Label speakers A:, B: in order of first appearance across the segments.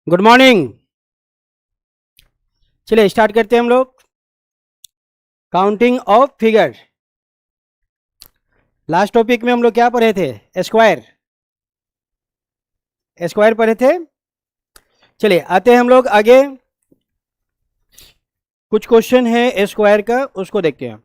A: Good morning. चलिए start करते हैं हम लोग counting of figure. Last topic में हम लोग क्या पढ़े थे? स्क्वायर। स्क्वायर पढ़े थे। चलिए आते हैं हम लोग आगे। कुछ क्वेश्चन है स्क्वायर का, उसको देखते हैं।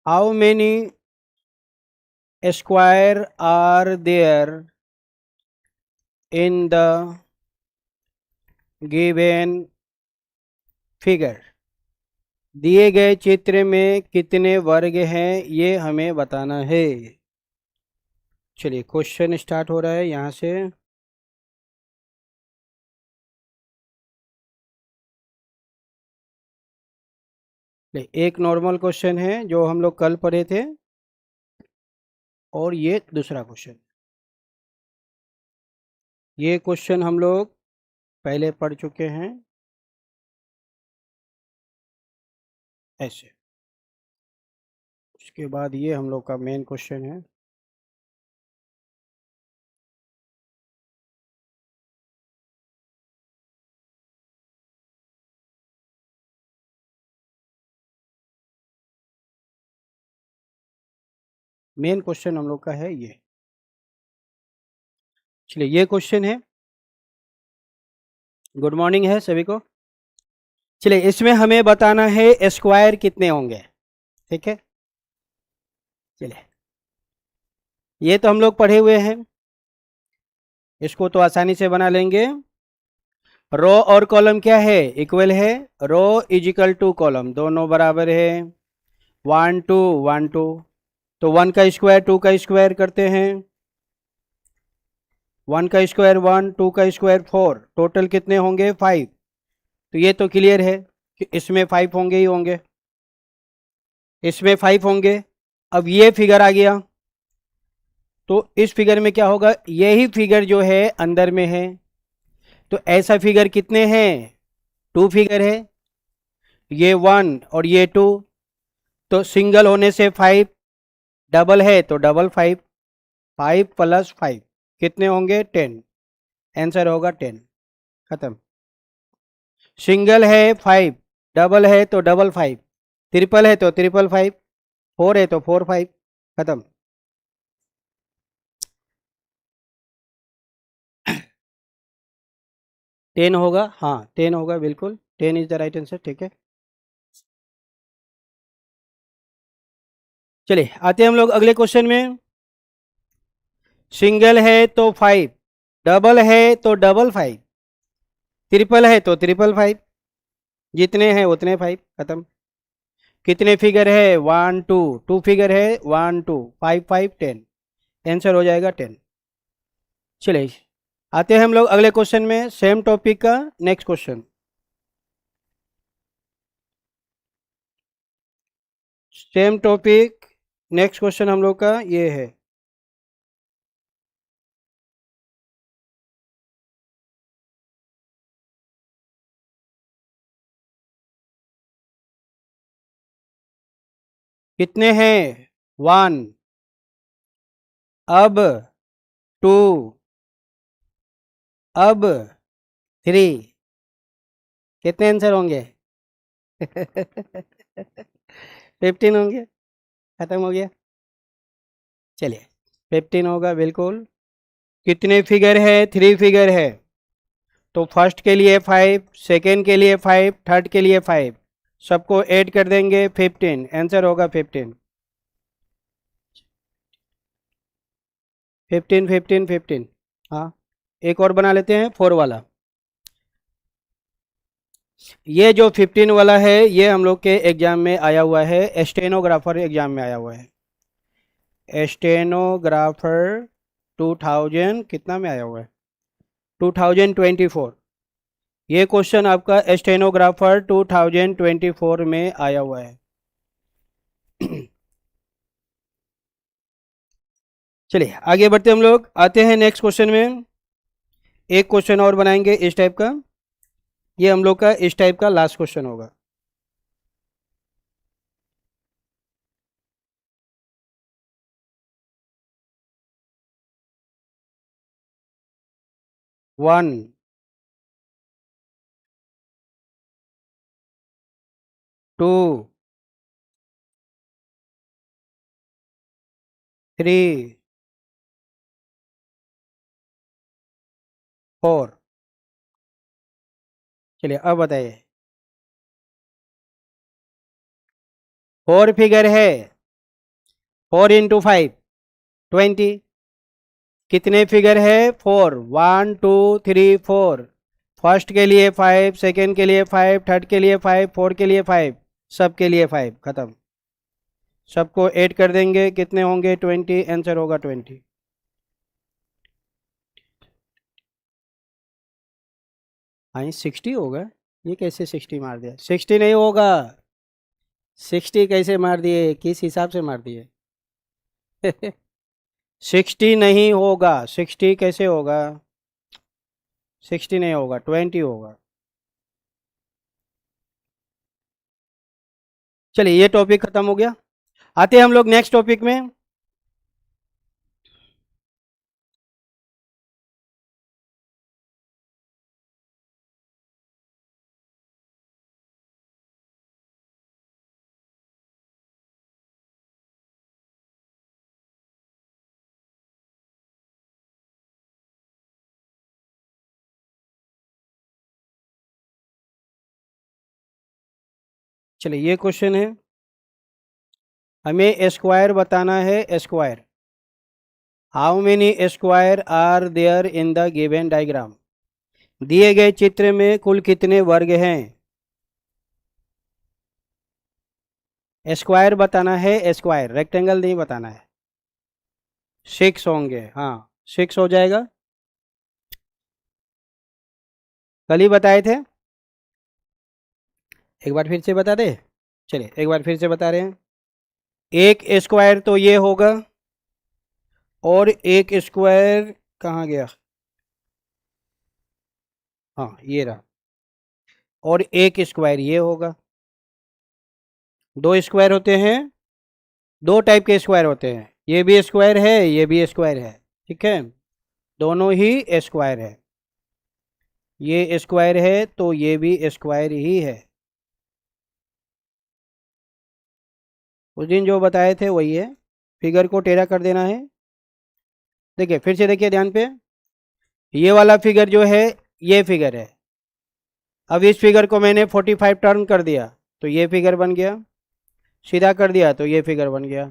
A: How many square are there in the given figure. दिए गए चित्र में कितने वर्ग हैं ये हमें बताना है। चलिए क्वेश्चन स्टार्ट हो रहा है यहां से। एक नॉर्मल क्वेश्चन है जो हम लोग कल पढ़े थे, और ये दूसरा क्वेश्चन। ये क्वेश्चन हम लोग पहले पढ़ चुके हैं ऐसे। उसके बाद ये हम लोग का मेन क्वेश्चन है। मेन क्वेश्चन हम लोग का है ये। चलिए ये क्वेश्चन है। गुड मॉर्निंग है सभी को। चलिए इसमें हमें बताना है स्क्वायर कितने होंगे। ठीक है, चलिए ये तो हम लोग पढ़े हुए हैं, इसको तो आसानी से बना लेंगे। रो और कॉलम क्या है? इक्वल है। रो इज इक्वल टू कॉलम, दोनों बराबर है। 1 2 1 2, तो 1 का स्क्वायर 2 का स्क्वायर करते हैं। 1 का स्क्वायर 1, 2 का स्क्वायर 4, टोटल कितने होंगे? 5। तो ये तो क्लियर है कि इसमें 5 होंगे ही होंगे, इसमें 5 होंगे। अब ये फिगर आ गया, तो इस फिगर में क्या होगा? यही फिगर जो है अंदर में है, तो ऐसा फिगर कितने हैं? 2 फिगर है, ये 1 और ये 2। तो सिंगल होने से 5, डबल है तो डबल 5। 5 + 5 कितने होंगे? 10। आंसर होगा 10। खत्म। सिंगल है 5, डबल है तो डबल 5, ट्रिपल है तो ट्रिपल 5, 4 है तो 4 5। खत्म। टेन होगा, हाँ 10 होगा, बिल्कुल 10 इज द राइट आंसर। ठीक है, चलिए आते हैं हम लोग अगले क्वेश्चन में। सिंगल है तो 5, डबल है तो डबल 5, ट्रिपल है तो ट्रिपल 5, जितने हैं उतने 5। खत्म। कितने फिगर है? 1 2, 2 फिगर है, 1 2 5 5 10। आंसर हो जाएगा 10। चलिए आते हैं हम लोग अगले क्वेश्चन में, सेम टॉपिक का next question. Same topic next question हम लोग का ये है। कितने हैं? 1, अब 2, अब 3, कितने आंसर होंगे? 15 होंगे। खत्म हो गया। चलिए 15 होगा बिल्कुल। कितने फिगर है? 3 फिगर है, तो फर्स्ट के लिए 5, सेकेंड के लिए 5, थर्ड के लिए 5, सबको ऐड कर देंगे 15। आंसर होगा 15। 15 15 15। हाँ, एक और बना लेते हैं 4 वाला। ये जो 15 वाला है ये हम लोग के एग्जाम में आया हुआ है, स्टेनोग्राफर एग्जाम में आया हुआ है। स्टेनोग्राफर 2000 कितना में आया हुआ है? 2024। ये क्वेश्चन आपका स्टेनोग्राफर 2024 में आया हुआ है। चलिए आगे बढ़ते हम लोग, आते हैं नेक्स्ट क्वेश्चन में। एक क्वेश्चन और बनाएंगे इस टाइप का, ये हम लोग का इस टाइप का लास्ट क्वेश्चन होगा। One, two, three, four. चलिए अब बताइए, फोर फिगर है, 4 × 5 20। कितने फिगर है? 4, 1 2 3 4। फर्स्ट के लिए 5, सेकेंड के लिए 5, थर्ड के लिए 5, फोर्थ के लिए 5, सब के लिए 5, खत्म। सबको ऐड कर देंगे, कितने होंगे? 20, आंसर होगा 20। हाँ 60 होगा। ये कैसे 60 मार दिया? 60 नहीं होगा। 60 कैसे मार दिए? किस हिसाब से मार दिए? 60 नहीं होगा। 60 कैसे होगा? 60 नहीं होगा, 20 होगा। चलिए ये टॉपिक खत्म हो गया। आते हैं हम लोग नेक्स्ट टॉपिक में। चलिए ये क्वेश्चन है, हमें स्क्वायर बताना है। Square, how many square are there in the given diagram. दिए गए चित्र में कुल कितने वर्ग हैं? स्क्वायर बताना है, स्क्वायर, रेक्टेंगल नहीं बताना है। 6 होंगे, हाँ 6 हो जाएगा। कल ही बताए थे, एक बार फिर से बता दे। चलिए एक बार फिर से बता रहे हैं। एक स्क्वायर तो ये होगा, और एक स्क्वायर कहाँ गया? हाँ ये रहा। और एक स्क्वायर ये होगा। दो स्क्वायर होते हैं, दो टाइप के स्क्वायर होते हैं, ये भी स्क्वायर है, ये भी स्क्वायर है, ठीक है, दोनों ही स्क्वायर है। ये स्क्वायर है तो ये भी स्क्वायर ही है। उस दिन जो बताए थे वही है। फिगर को टेढ़ा कर देना है। देखिए फिर से देखिए ध्यान पे, ये वाला फिगर जो है ये फिगर है। अब इस फिगर को मैंने 45 टर्न कर दिया तो ये फिगर बन गया, सीधा कर दिया तो ये फिगर बन गया,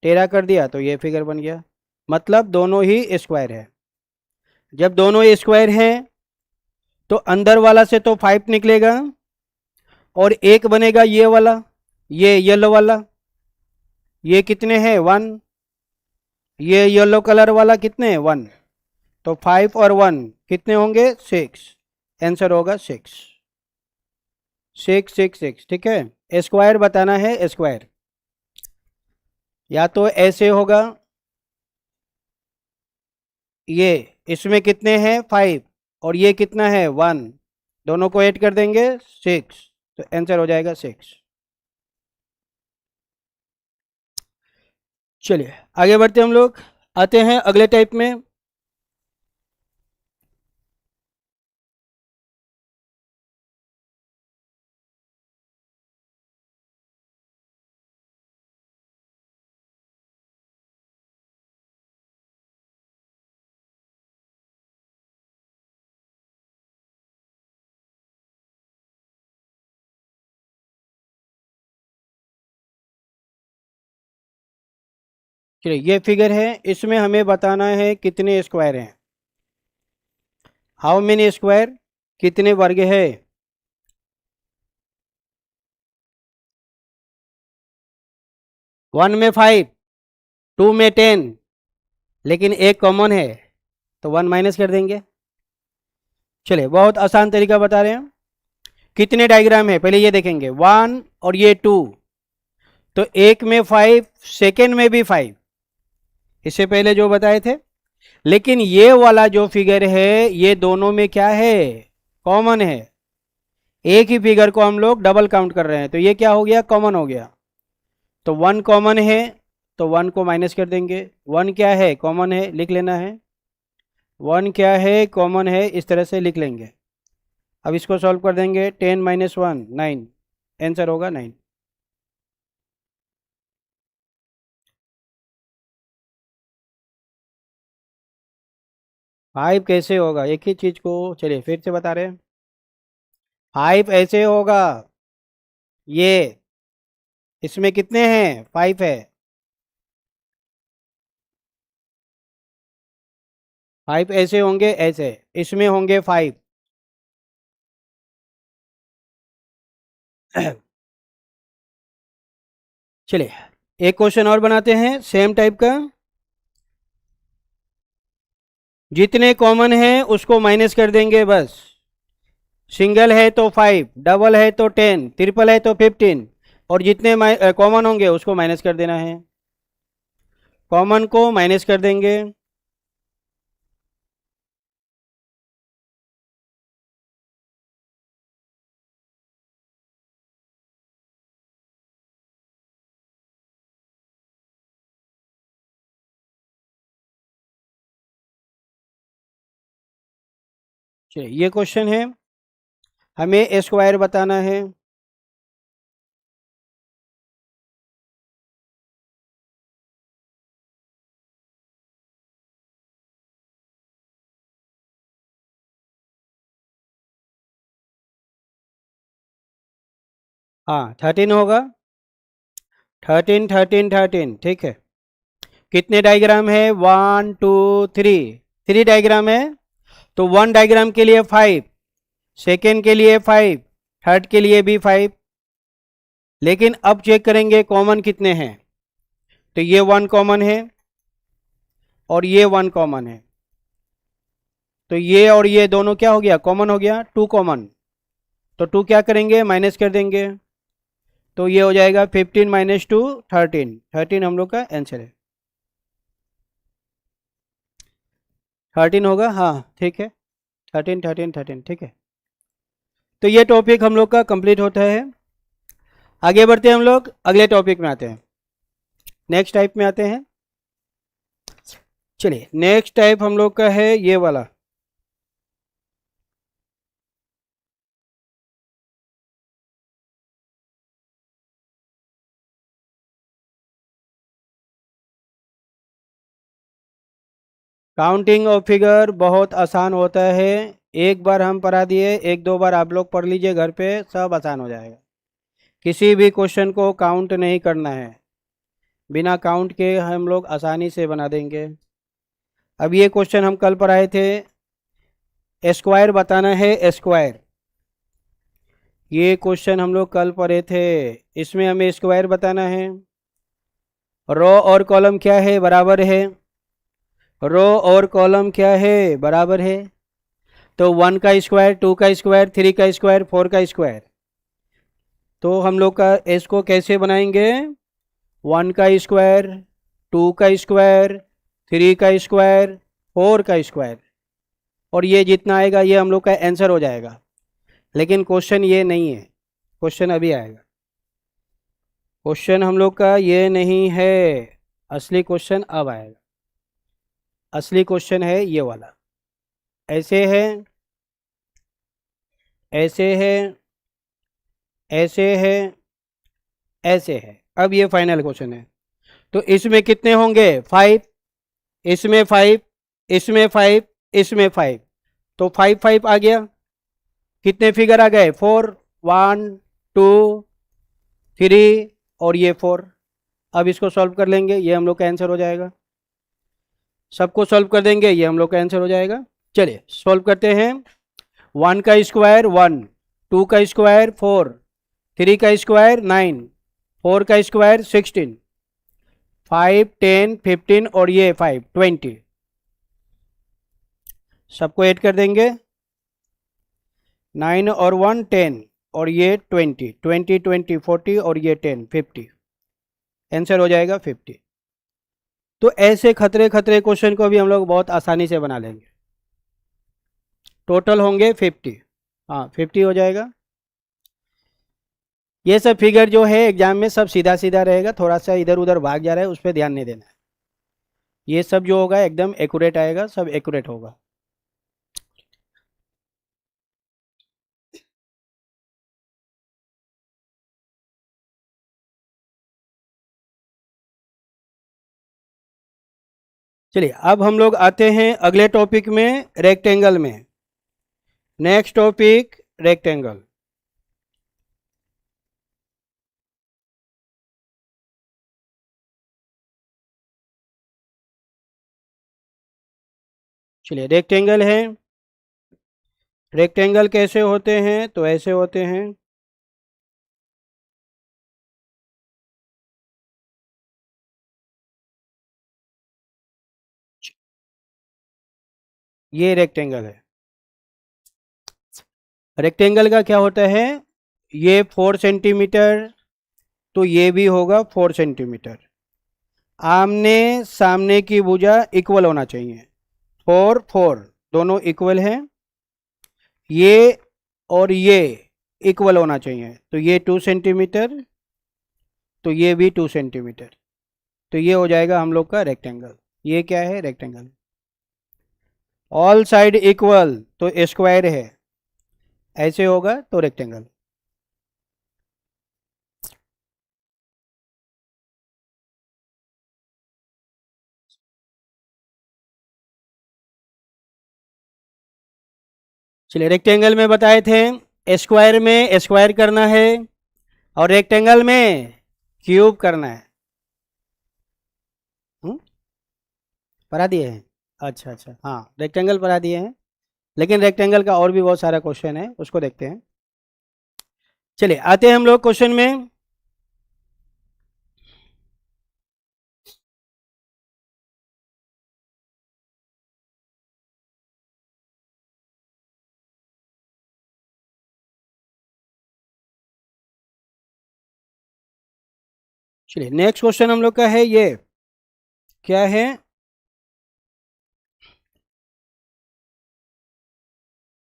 A: टेढ़ा कर दिया तो ये फिगर बन गया। मतलब दोनों ही स्क्वायर है। जब दोनों स्क्वायर हैं तो अंदर वाला से तो 5 निकलेगा, और एक बनेगा ये वाला, ये येलो वाला। ये कितने हैं? 1। ये येलो कलर वाला कितने हैं? 1। तो 5 और 1 कितने होंगे? 6। आंसर होगा 6। 6 6 6, ठीक है। स्क्वायर बताना है, स्क्वायर। या तो ऐसे होगा, ये इसमें कितने हैं? 5, और ये कितना है? 1। दोनों को ऐड कर देंगे 6, तो आंसर हो जाएगा 6। चलिए आगे बढ़ते हम लोग, आते हैं अगले टाइप में। चलिए ये फिगर है, इसमें हमें बताना है कितने स्क्वायर हैं। हाउ मेनी स्क्वायर, कितने वर्ग है? 1 में 5, 2 में 10, लेकिन एक कॉमन है तो 1 माइनस कर देंगे। चलिए बहुत आसान तरीका बता रहे हैं। कितने डायग्राम है पहले ये देखेंगे, 1 और ये 2, तो एक में 5, सेकेंड में भी 5, इससे पहले जो बताए थे। लेकिन ये वाला जो फिगर है ये दोनों में क्या है, कॉमन है। एक ही फिगर को हम लोग डबल काउंट कर रहे हैं, तो ये क्या हो गया, कॉमन हो गया। तो 1 कॉमन है, तो 1 को माइनस कर देंगे। 1 क्या है, कॉमन है, लिख लेना है। 1 क्या है, कॉमन है, इस तरह से लिख लेंगे। अब इसको सॉल्व कर देंगे। 10 माइनस 1 9, आंसर होगा 9। फाइव कैसे होगा, एक ही चीज को चलिए फिर से बता रहे हैं। फाइव ऐसे होगा, ये इसमें कितने हैं, 5 है। 5 ऐसे होंगे, ऐसे इसमें होंगे 5। चलिए एक क्वेश्चन और बनाते हैं सेम टाइप का। जितने कॉमन है उसको माइनस कर देंगे बस। सिंगल है तो 5, डबल है तो 10, ट्रिपल है तो 15, और जितने कॉमन होंगे उसको माइनस कर देना है। कॉमन को माइनस कर देंगे। चलिए ये क्वेश्चन है, हमें स्क्वायर बताना है। हाँ 13 होगा, 13 13 13, ठीक है। कितने डायग्राम है, 1 2 3, 3 डायग्राम है। तो 1 डायग्राम के लिए 5, सेकेंड के लिए 5, थर्ड के लिए भी 5। लेकिन अब चेक करेंगे कॉमन कितने हैं। तो ये 1 कॉमन है और ये 1 कॉमन है, तो ये और ये दोनों क्या हो गया, कॉमन हो गया, 2 कॉमन। तो 2 क्या करेंगे, माइनस कर देंगे। तो ये हो जाएगा 15 माइनस 2 13, 13 हम लोग का आंसर है। 13 होगा, हाँ ठीक है, 13 13 13, ठीक है। तो ये टॉपिक हम लोग का कंप्लीट होता है। आगे बढ़ते हैं हम लोग, अगले टॉपिक में आते हैं, नेक्स्ट टाइप में आते हैं। चलिए नेक्स्ट टाइप हम लोग का है ये वाला। काउंटिंग ऑफ फिगर बहुत आसान होता है। एक बार हम पढ़ा दिए, एक दो बार आप लोग पढ़ लीजिए घर पे, सब आसान हो जाएगा। किसी भी क्वेश्चन को काउंट नहीं करना है, बिना काउंट के हम लोग आसानी से बना देंगे। अब ये क्वेश्चन हम कल पढ़ाए थे, स्क्वायर बताना है, स्क्वायर। ये क्वेश्चन हम लोग कल पढ़े थे, इसमें हमें स्क्वायर बताना है। रो और कॉलम क्या है, बराबर है। रो और कॉलम क्या है, बराबर है। तो 1 का स्क्वायर, 2 का स्क्वायर, 3 का स्क्वायर, 4 का स्क्वायर। तो हम लोग का इसको कैसे बनाएंगे, 1 का स्क्वायर, 2 का स्क्वायर, 3 का स्क्वायर, 4 का स्क्वायर, और ये जितना आएगा ये हम लोग का आंसर हो जाएगा। लेकिन क्वेश्चन ये नहीं है, क्वेश्चन अभी आएगा। क्वेश्चन हम लोग का ये नहीं है, असली क्वेश्चन अब आएगा। असली क्वेश्चन है ये वाला, ऐसे है, ऐसे है, ऐसे है, ऐसे है। अब ये फाइनल क्वेश्चन है। तो इसमें कितने होंगे, 5, इसमें 5, इसमें 5, इसमें 5। तो 5 5 आ गया। कितने फिगर आ गए, 4, 1 2 3 और ये 4। अब इसको सॉल्व कर लेंगे, ये हम लोग का आंसर हो जाएगा। सबको सॉल्व कर देंगे, ये हम लोग का आंसर हो जाएगा। चलिए सॉल्व करते हैं। 1 का स्क्वायर 1, 2 का स्क्वायर 4, 3 का स्क्वायर 9, 4 का स्क्वायर 16, 5 10 15 और ये 5 20। सबको ऐड कर देंगे, 9 और 1 10 और ये 20 20 20 40 और ये 10 50। आंसर हो जाएगा 50। तो ऐसे खतरे खतरे क्वेश्चन को भी हम लोग बहुत आसानी से बना लेंगे। टोटल होंगे 50, हाँ 50 हो जाएगा। ये सब फिगर जो है एग्जाम में सब सीधा सीधा रहेगा, थोड़ा सा इधर उधर भाग जा रहा है उस पर ध्यान नहीं देना है। ये सब जो होगा एकदम एक्यूरेट आएगा, सब एक्यूरेट होगा। चलिए अब हम लोग आते हैं अगले टॉपिक में, रेक्टेंगल में। Next topic rectangle. चलिए रेक्टेंगल है। रेक्टेंगल कैसे होते हैं? तो ऐसे होते हैं। ये रेक्टेंगल है। रेक्टेंगल का क्या होता है? ये 4 सेंटीमीटर, तो ये भी होगा 4 सेंटीमीटर। आमने सामने की भुजा इक्वल होना चाहिए, 4 4 दोनों इक्वल हैं। ये और ये इक्वल होना चाहिए, तो ये 2 सेंटीमीटर, तो ये भी 2 सेंटीमीटर। तो ये हो जाएगा हम लोग का रेक्टेंगल। ये क्या है? रेक्टेंगल। ऑल साइड इक्वल तो स्क्वायर है, ऐसे होगा तो रेक्टेंगल। चलिए रेक्टेंगल में बताए थे स्क्वायर में स्क्वायर करना है और रेक्टेंगल में क्यूब करना है। पढ़ा दिए हैं? अच्छा अच्छा, हाँ रेक्टेंगल पढ़ा दिए हैं, लेकिन रेक्टेंगल का और भी बहुत सारा क्वेश्चन है, उसको देखते हैं। चलिए आते हैं हम लोग क्वेश्चन में। चलिए नेक्स्ट क्वेश्चन हम लोग का है, ये क्या है?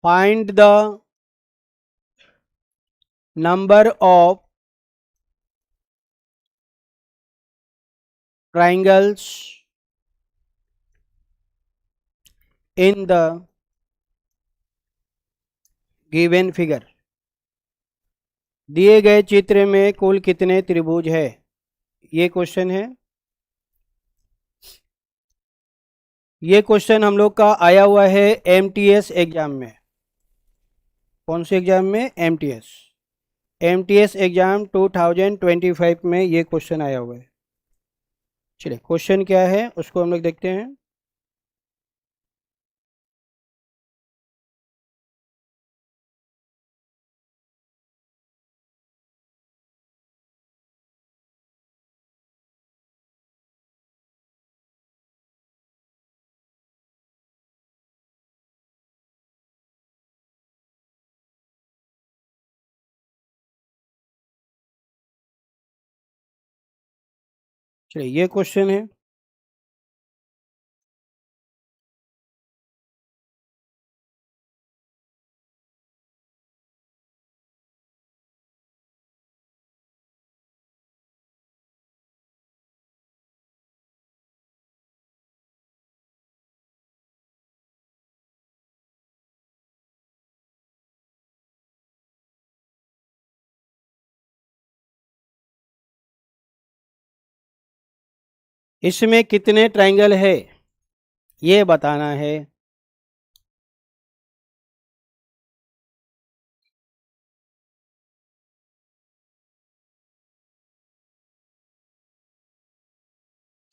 A: Find the number of triangles in the given figure. दिए गए चित्र में कुल कितने त्रिभुज है? ये क्वेश्चन है। ये क्वेश्चन हम लोग का आया हुआ है एमटीएस एग्जाम में। कौन से एग्जाम में? एमटीएस। एमटीएस एग्जाम 2025 में ये क्वेश्चन आया हुआ है। चलिए क्वेश्चन क्या है उसको हम लोग देखते हैं। चलिए ये क्वेश्चन है। इसमें कितने ट्रायंगल है ये बताना है।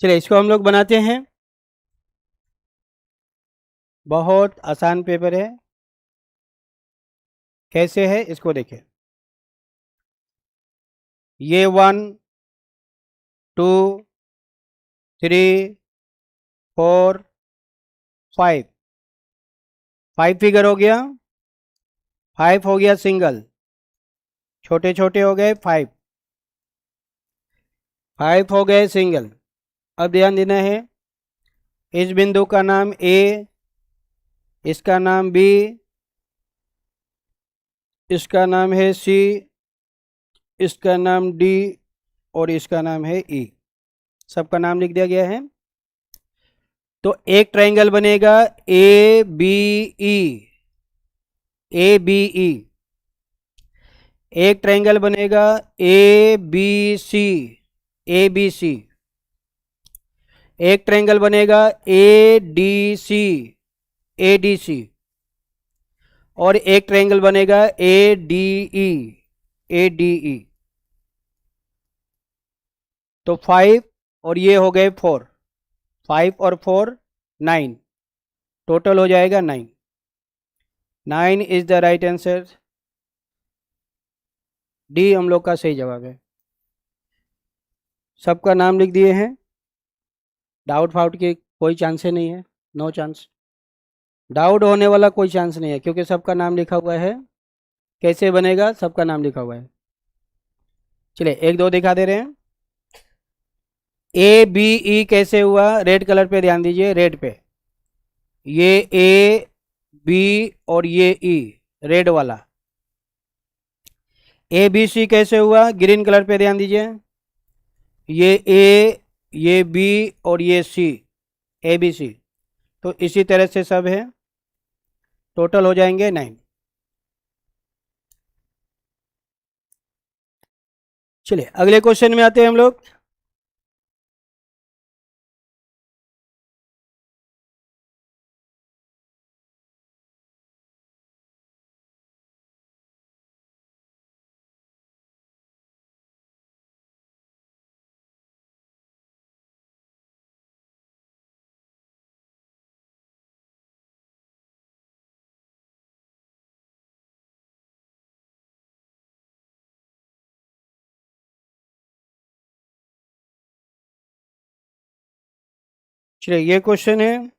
A: चलिए इसको हम लोग बनाते हैं। बहुत आसान पेपर है। कैसे है इसको देखिए। ये 1 2 3 4 5, 5 फिगर हो गया। 5 हो गया सिंगल, छोटे छोटे हो गए 5 हो गए सिंगल। अब ध्यान देना है इस बिंदु का नाम ए, इसका नाम बी, इसका नाम है सी, इसका नाम डी और इसका नाम है ई। सबका नाम लिख दिया गया है। तो एक ट्रायंगल बनेगा A B E, A B E. एक ट्रायंगल बनेगा ए बी सी, ए बी सी। एक ट्रायंगल बनेगा A D C, A D C. और एक ट्रायंगल बनेगा A D E, A D E. तो 5 और ये हो गए 4, 5 और 4 9, टोटल हो जाएगा 9। 9 is the right answer. D हम लोग का सही जवाब है। सबका नाम लिख दिए हैं। डाउट फाउट की कोई चांस नहीं है, नो चांस। डाउट होने वाला कोई चांस नहीं है क्योंकि सबका नाम लिखा हुआ है। कैसे बनेगा? सबका नाम लिखा हुआ है। चलिए एक दो दिखा दे रहे हैं। ए बी ई कैसे हुआ? रेड कलर पे ध्यान दीजिए, रेड पे। ये ए बी और ये ई, रेड वाला। ए बी सी कैसे हुआ? ग्रीन कलर पे ध्यान दीजिए। ये ए, ये बी और ये सी, ए बी सी। तो इसी तरह से सब है, टोटल हो जाएंगे 9। चलिए अगले क्वेश्चन में आते हैं हम लोग। चलिए ये क्वेश्चन है,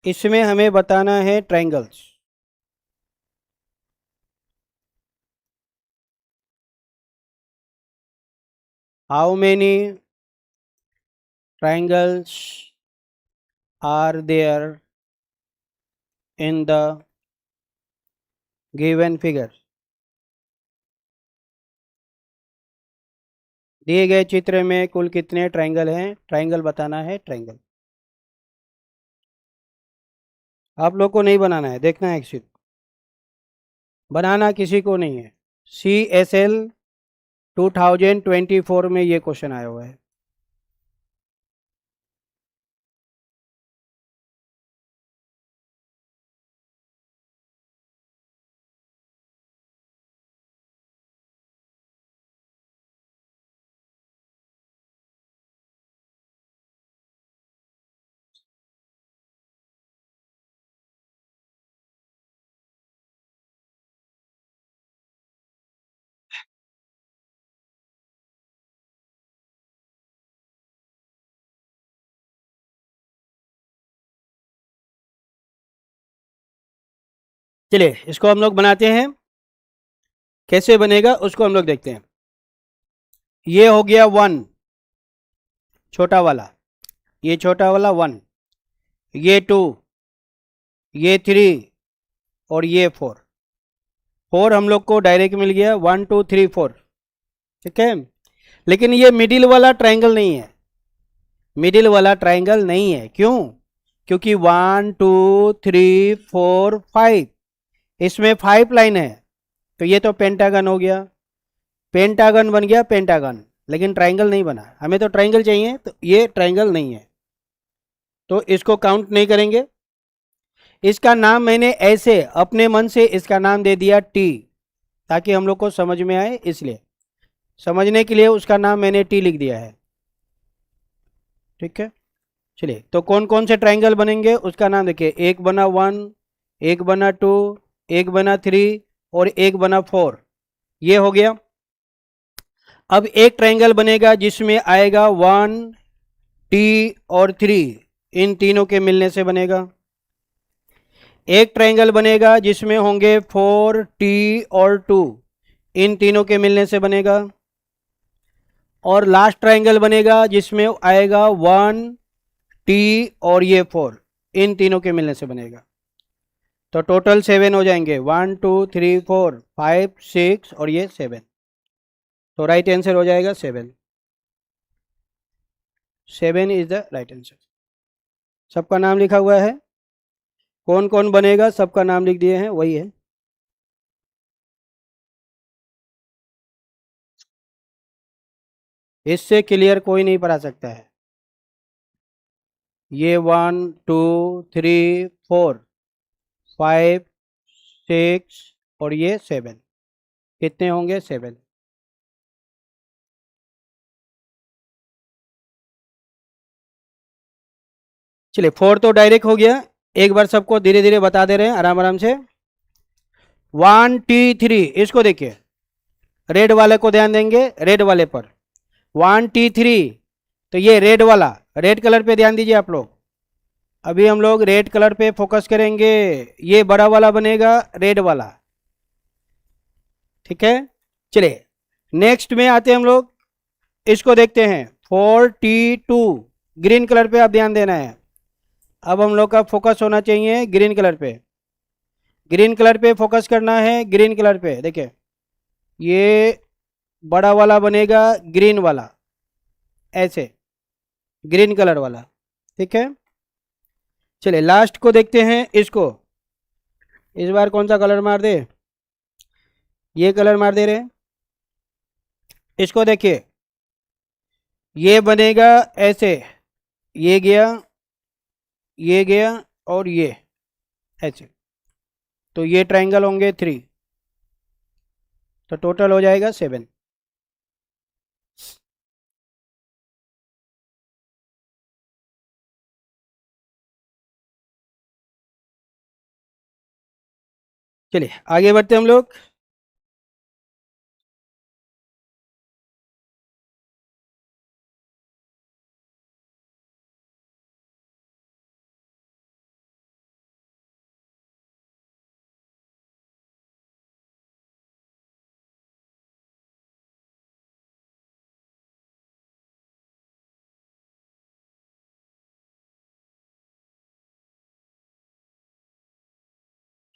A: इसमें हमें बताना है triangles. How many triangles are there in the given figure? दिए गए चित्र में कुल कितने ट्रायंगल हैं? ट्रायंगल बताना है, ट्रायंगल। आप लोग को नहीं बनाना है, देखना है एक बनाना किसी को नहीं है। CSL 2024 में ये क्वेश्चन आया हुआ है। चलिए इसको हम लोग बनाते हैं, कैसे बनेगा उसको हम लोग देखते हैं। ये हो गया 1, छोटा वाला, ये छोटा वाला 1, ये 2, ये 3 और ये 4। 4 हम लोग को डायरेक्ट मिल गया, 1 2 3 4, ठीक है। लेकिन ये मिडिल वाला ट्रायंगल नहीं है, मिडिल वाला ट्रायंगल नहीं है। क्यों? क्योंकि 1 2 3 4 5, इसमें 5 लाइन है। तो ये तो पेंटागन हो गया, पेंटागन बन गया पेंटागन, लेकिन ट्रायंगल नहीं बना। हमें तो ट्रायंगल चाहिए, तो ये ट्रायंगल नहीं है, तो इसको काउंट नहीं करेंगे। इसका नाम मैंने ऐसे अपने मन से इसका नाम दे दिया टी, ताकि हम लोग को समझ में आए, इसलिए समझने के लिए उसका नाम मैंने टी लिख दिया है, ठीक है। चलिए तो कौन कौन से ट्रायंगल बनेंगे उसका नाम देखिए। एक बना 1, एक बना 2, एक बना 3 और एक बना 4, ये हो गया। अब एक ट्रायंगल बनेगा जिसमें आएगा 1 T और 3, इन तीनों के मिलने से बनेगा। एक ट्रायंगल बनेगा जिसमें होंगे 4 T और 2, इन तीनों के मिलने से बनेगा। और लास्ट ट्रायंगल बनेगा जिसमें आएगा 1 टी और ये 4, इन तीनों के मिलने से बनेगा। तो टोटल 7 हो जाएंगे, 1 2 3 4 5 6 और ये 7। तो राइट आंसर हो जाएगा 7। 7 इज द राइट आंसर। सबका नाम लिखा हुआ है, कौन कौन बनेगा सबका नाम लिख दिए हैं, वही है। इससे क्लियर कोई नहीं पढ़ा सकता है। ये 1 2 3 4 5 6 और ये 7, कितने होंगे? 7। चलिए 4 तो डायरेक्ट हो गया, एक बार सबको धीरे धीरे बता दे रहे हैं आराम आराम से। 1 T 3, इसको देखिए, रेड वाले को ध्यान देंगे, रेड वाले पर 1 T 3, तो ये रेड वाला, रेड कलर पे ध्यान दीजिए आप लोग। अभी हम लोग रेड कलर पे फोकस करेंगे, ये बड़ा वाला बनेगा रेड वाला, ठीक है। चलिए नेक्स्ट में आते हैं हम लोग, इसको देखते हैं 4T2, ग्रीन कलर पे आप ध्यान देना है। अब हम लोग का फोकस होना चाहिए ग्रीन कलर पे, ग्रीन कलर पे फोकस करना है, ग्रीन कलर पे देखिए, ये बड़ा वाला बनेगा ग्रीन वाला, ऐसे ग्रीन कलर वाला, ठीक है। चलिए लास्ट को देखते हैं, इसको इस बार कौन सा कलर मार दे, ये कलर मार दे रहे, इसको देखिए, ये बनेगा ऐसे, ये गया, ये गया और ये ऐसे, तो ये ट्रायंगल होंगे 3, तो टोटल हो जाएगा 7। चलिए आगे बढ़ते हम लोग।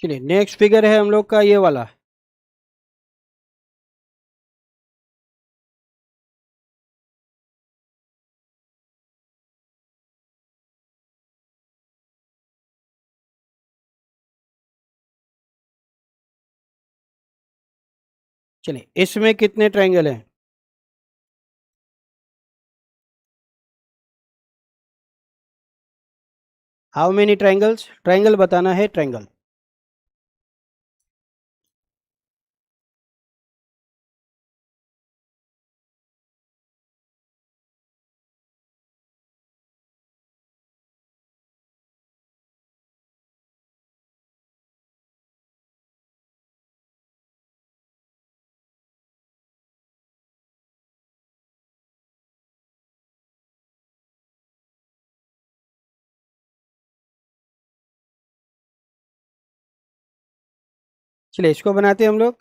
A: चलिए नेक्स्ट फिगर है हम लोग का ये वाला, चलिए इसमें कितने ट्रायंगल हैं? How many triangles? ट्रायंगल बताना है, ट्रायंगल। चलिए इसको बनाते हैं हम लोग,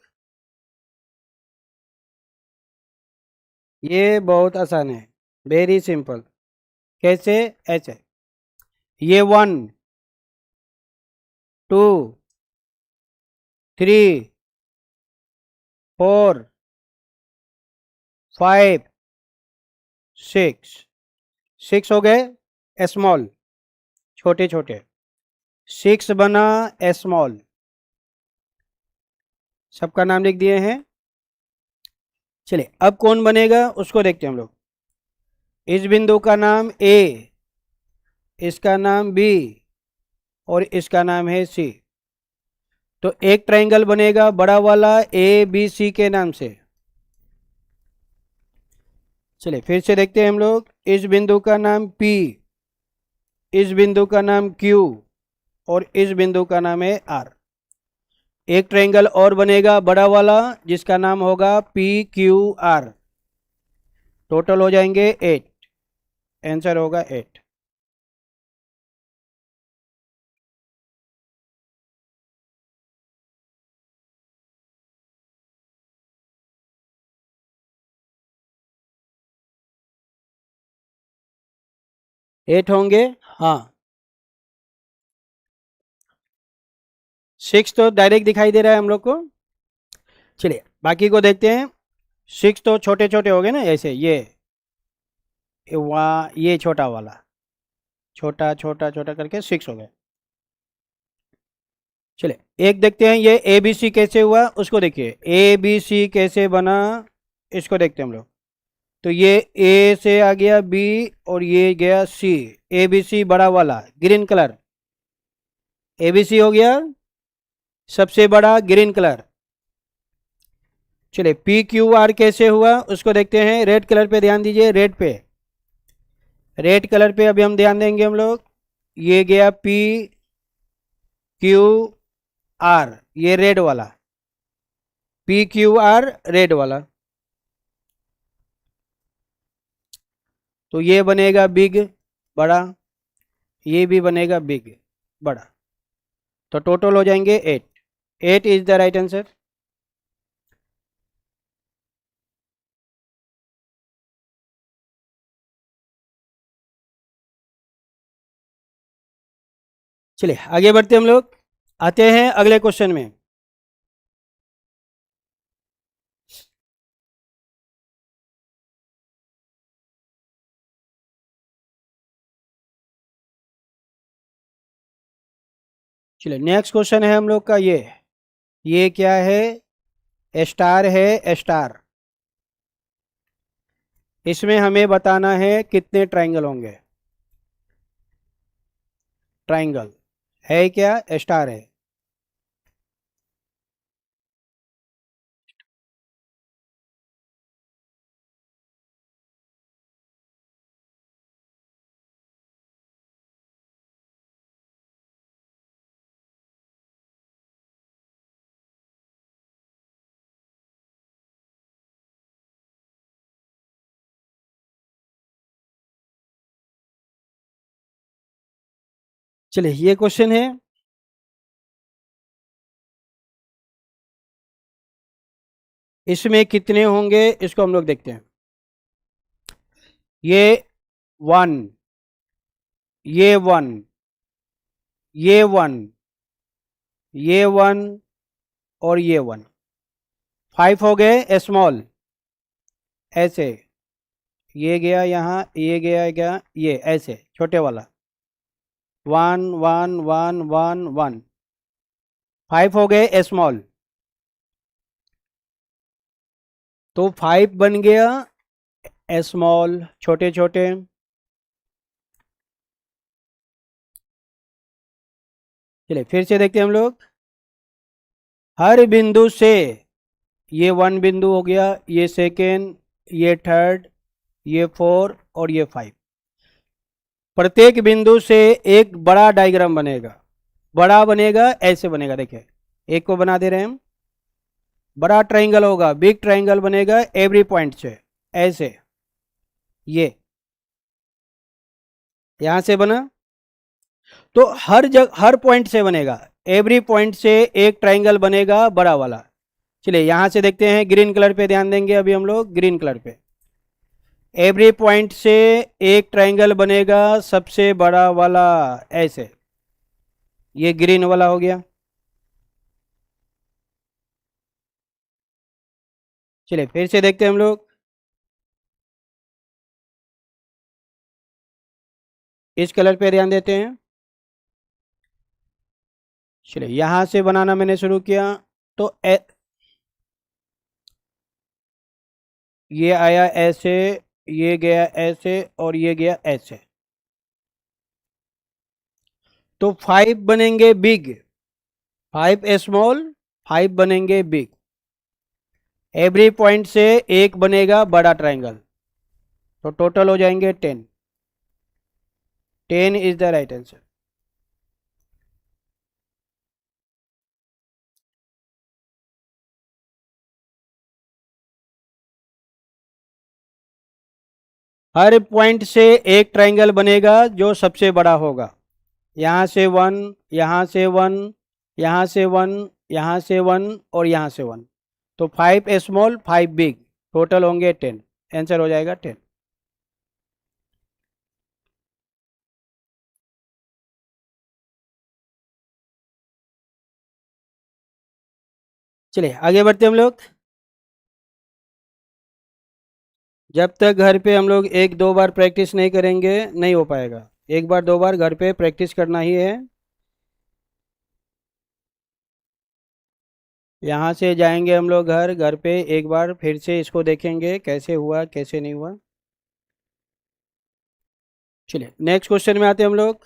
A: ये बहुत आसान है, वेरी सिंपल। कैसे? ऐसे, ये 1 2 3 4 5 6, 6 हो गए स्मॉल, छोटे छोटे, 6 बना स्मॉल, सबका नाम लिख दिए हैं। चलिए अब कौन बनेगा उसको देखते हैं हम लोग। इस बिंदु का नाम ए, इसका नाम बी और इसका नाम है सी, तो एक ट्रायंगल बनेगा बड़ा वाला ए बी सी के नाम से। चलिए फिर से देखते हैं हम लोग, इस बिंदु का नाम पी, इस बिंदु का नाम क्यू और इस बिंदु का नाम है आर। एक ट्रायंगल और बनेगा बड़ा वाला जिसका नाम होगा पी क्यू आर, टोटल हो जाएंगे 8, आंसर होगा 8। 8 होंगे, हाँ 6 तो डायरेक्ट दिखाई दे रहा है हम लोग को। चलिए बाकी को देखते हैं। 6 तो छोटे छोटे हो गए ना, ऐसे ये वहाँ ये छोटा वाला, छोटा छोटा छोटा करके 6 हो गए। चलिए एक देखते हैं, ये ए बी सी कैसे हुआ उसको देखिए। ए बी सी कैसे बना इसको देखते हैं हम लोग। तो ये ए से आ गया बी और ये गया सी। ए बी सी बड़ा वाला green colour, A B C हो गया सबसे बड़ा ग्रीन कलर। चलिए पी क्यू आर कैसे हुआ उसको देखते हैं। रेड कलर पे ध्यान दीजिए, रेड पे, रेड कलर पे अभी हम ध्यान देंगे हम लोग। ये गया पी क्यू आर, ये रेड वाला, पी क्यू आर रेड वाला। तो ये बनेगा बिग बड़ा, ये भी बनेगा बिग बड़ा। तो टोटल हो जाएंगे 8। 8 इज द राइट आंसर। चलिए आगे बढ़ते हम लोग, आते हैं अगले क्वेश्चन में। चलिए नेक्स्ट क्वेश्चन है हम लोग का ये क्या है, स्टार है स्टार। इसमें हमें बताना है कितने ट्रायंगल होंगे। ट्रायंगल है क्या, स्टार है। चलिए ये क्वेश्चन है, इसमें कितने होंगे इसको हम लोग देखते हैं। ये 1, ये 1, ये 1, ये 1 और ये 1, 5 हो गए स्मॉल ऐसे। ये गया यहाँ, ये गया ये ऐसे छोटे वाला 1 1 1 1 1, 5 हो गए स्मॉल। तो 5 बन गया स्मॉल छोटे छोटे। चलिए फिर से देखते हैं हम लोग। हर बिंदु से, ये 1 बिंदु हो गया, ये सेकेंड, ये थर्ड, ये 4 और ये 5। प्रत्येक बिंदु से एक बड़ा डायग्राम बनेगा। बड़ा बनेगा ऐसे बनेगा, देखिए एक को बना दे रहे हैं हम। बड़ा ट्रायंगल होगा, बिग ट्रायंगल बनेगा एवरी पॉइंट से ऐसे। ये यहां से बना, तो हर जगह हर पॉइंट से बनेगा, एवरी पॉइंट से एक ट्रायंगल बनेगा बड़ा वाला। चलिए यहां से देखते हैं, ग्रीन कलर पे ध्यान देंगे अभी हम लोग, ग्रीन कलर पे एवरी पॉइंट से एक ट्रायंगल बनेगा सबसे बड़ा वाला ऐसे। ये ग्रीन वाला हो गया। चलिए फिर से देखते हैं हम लोग, इस कलर पे ध्यान देते हैं। चलिए यहां से बनाना मैंने शुरू किया, तो ये आया ऐसे, ये गया ऐसे और ये गया ऐसे। तो 5 बनेंगे बिग, 5 स्मॉल, 5 बनेंगे बिग। एवरी पॉइंट से एक बनेगा बड़ा ट्रायंगल। तो टोटल हो जाएंगे 10। 10 is the right answer. Her point से एक ट्रायंगल बनेगा जो सबसे बड़ा होगा। यहाँ से 1, यहाँ से 1, यहाँ से 1, यहाँ से 1 और यहाँ से 1। तो 5 स्मॉल 5 बिग, टोटल होंगे 10। आंसर हो जाएगा 10। चलिए आगे बढ़ते हम लोग। जब तक घर पे हम लोग एक दो बार प्रैक्टिस नहीं करेंगे नहीं हो पाएगा। एक बार दो बार घर पे प्रैक्टिस करना ही है। यहाँ से जाएंगे हम लोग घर, घर पे एक बार फिर से इसको देखेंगे कैसे हुआ कैसे नहीं हुआ। चलिए नेक्स्ट क्वेश्चन में आते हैं हम लोग।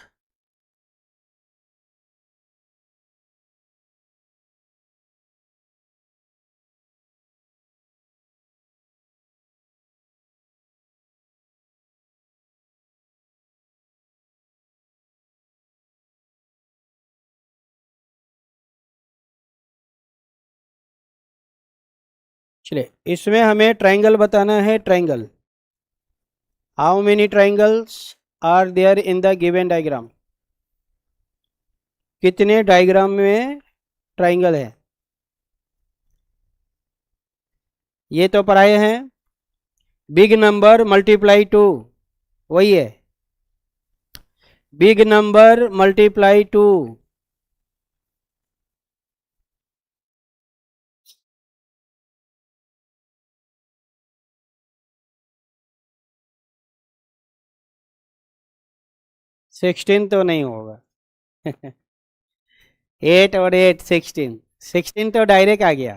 A: चलिए इसमें हमें ट्राइंगल बताना है। Triangle, how many triangles are there in the given diagram. कितने डायग्राम में ट्राइंगल है। ये तो पढ़ाए हैं। बिग नंबर मल्टीप्लाई टू, वही है। Big number multiply two. 16 तो नहीं होगा। 8 और 8 16, 16 तो डायरेक्ट आ गया।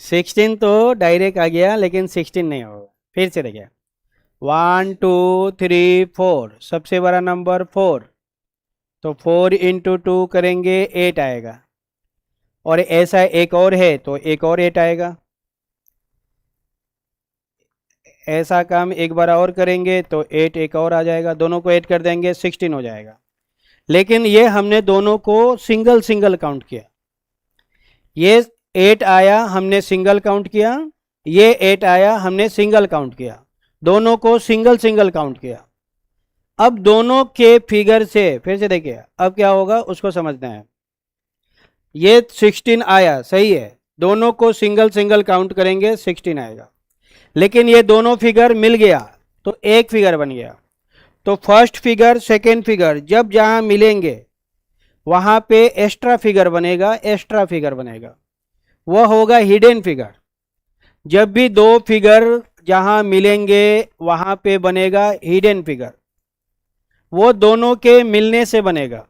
A: 16 तो डायरेक्ट आ गया लेकिन 16 नहीं होगा। फिर से देखिए 1 2 3 4, सबसे बड़ा नंबर 4, तो 4 इंटू 2 करेंगे 8 आएगा। और ऐसा एक और है तो एक और 8 आएगा। ऐसा काम एक बार और करेंगे तो 8 एक और आ जाएगा। दोनों को 8 कर देंगे 16 हो जाएगा। लेकिन ये हमने दोनों को सिंगल सिंगल काउंट किया। ये 8 आया हमने सिंगल काउंट किया, ये 8 आया हमने सिंगल काउंट किया। दोनों को सिंगल सिंगल काउंट किया। अब दोनों के फिगर से फिर से देखिए अब क्या होगा उसको समझना है। ये 16 आया, सही है। दोनों को सिंगल सिंगल काउंट करेंगे 16 आएगा। लेकिन ये दोनों फिगर मिल गया तो एक फिगर बन गया। तो फर्स्ट फिगर सेकेंड फिगर जब जहां मिलेंगे वहां पे एक्स्ट्रा फिगर बनेगा, एक्स्ट्रा फिगर बनेगा, वह होगा हिडन फिगर। जब भी दो फिगर जहां मिलेंगे वहां पे बनेगा हिडन फिगर। वो दोनों के मिलने से बनेगा।